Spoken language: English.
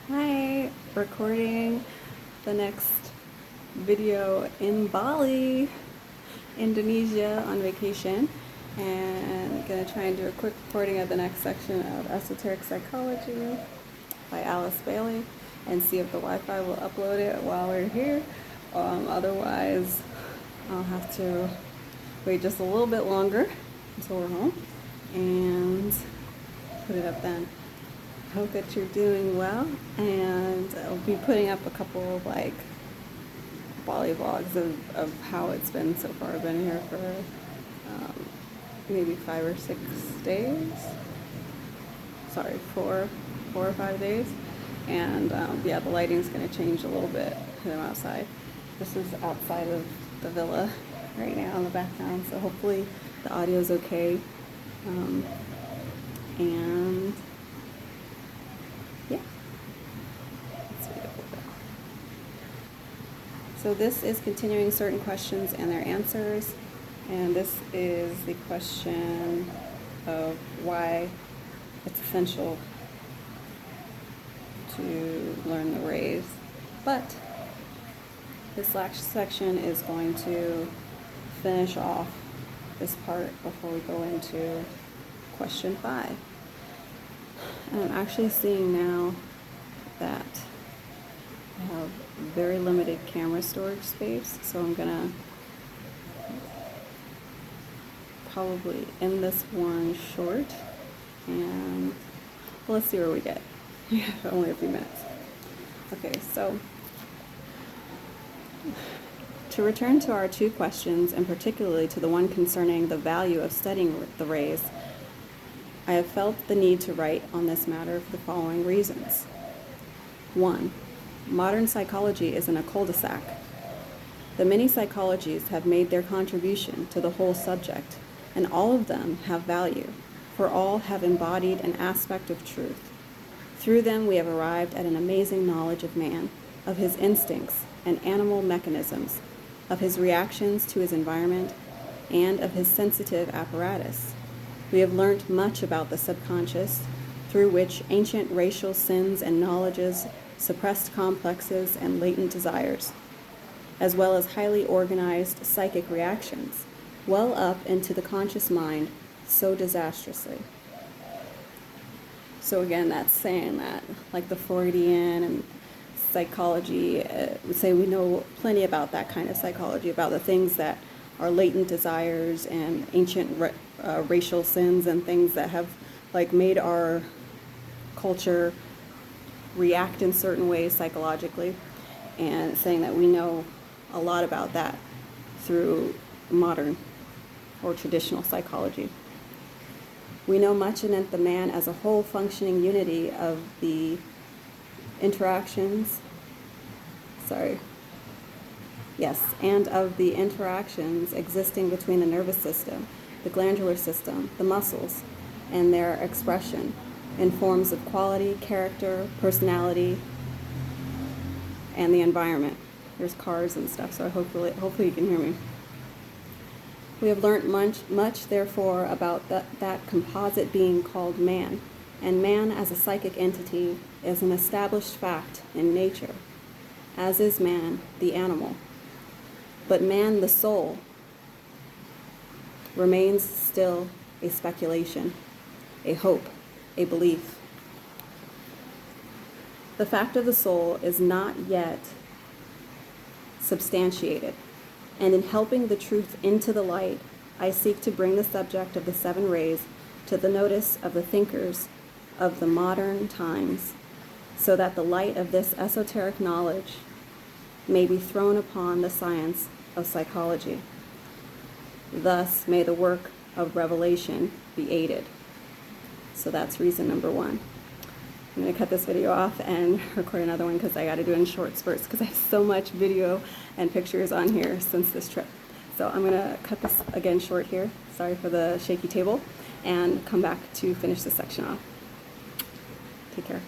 Hi, recording the next video in Bali, Indonesia on vacation, and gonna try and do a quick recording of the next section of Esoteric Psychology by Alice Bailey and see if the Wi-Fi will upload it while we're here. Otherwise, I'll have to wait just a little bit longer until we're home and put it up then. Hope that you're doing well, and I'll be putting up a couple of Bali vlogs of how it's been so far. I've been here for maybe 5 or 6 days. Sorry, four or 5 days. And yeah, the lighting's going to change a little bit because I'm outside. This is outside of the villa right now in the background, so hopefully the audio's okay. And yeah, let's read a little bit. So this is continuing certain questions and their answers, and this is the question of why it's essential to learn the rays. But this last section is going to finish off this part before we go into question 5. And I'm actually seeing now that I have very limited camera storage space, so I'm gonna probably end this one short, and well, let's see where we get. We have only a few minutes. Okay, so to return to our 2 questions, and particularly to the one concerning the value of studying the rays, I have felt the need to write on this matter for the following reasons. 1. Modern psychology is in a cul-de-sac. The many psychologies have made their contribution to the whole subject, and all of them have value, for all have embodied an aspect of truth. Through them we have arrived at an amazing knowledge of man, of his instincts and animal mechanisms, of his reactions to his environment, and of his sensitive apparatus. We have learnt much about the subconscious, through which ancient racial sins and knowledges, suppressed complexes, and latent desires, as well as highly organized psychic reactions, well up into the conscious mind so disastrously. So again, that's saying that, like the Freudian and psychology, would say we know plenty about that kind of psychology, about the things that are latent desires and ancient racial sins and things that have made our culture react in certain ways psychologically, and saying that we know a lot about that through modern or traditional psychology. We know much in the man as a whole functioning unity of the interactions, and of the interactions existing between the nervous system, the glandular system, the muscles, and their expression in forms of quality, character, personality, and the environment. There's cars and stuff, so hopefully you can hear me. We have learnt much therefore about that composite being called man, and man as a psychic entity is an established fact in nature, as is man, the animal. But man, the soul, remains still a speculation, a hope, a belief. The fact of the soul is not yet substantiated, and in helping the truth into the light, I seek to bring the subject of the 7 rays to the notice of the thinkers of the modern times, so that the light of this esoteric knowledge may be thrown upon the science of psychology. Thus may the work of revelation be aided. So that's reason number 1. I'm going to cut this video off and record another one because I got to do it in short spurts because I have so much video and pictures on here since this trip. So I'm going to cut this again short here. Sorry for the shaky table, and come back to finish this section off. Take care.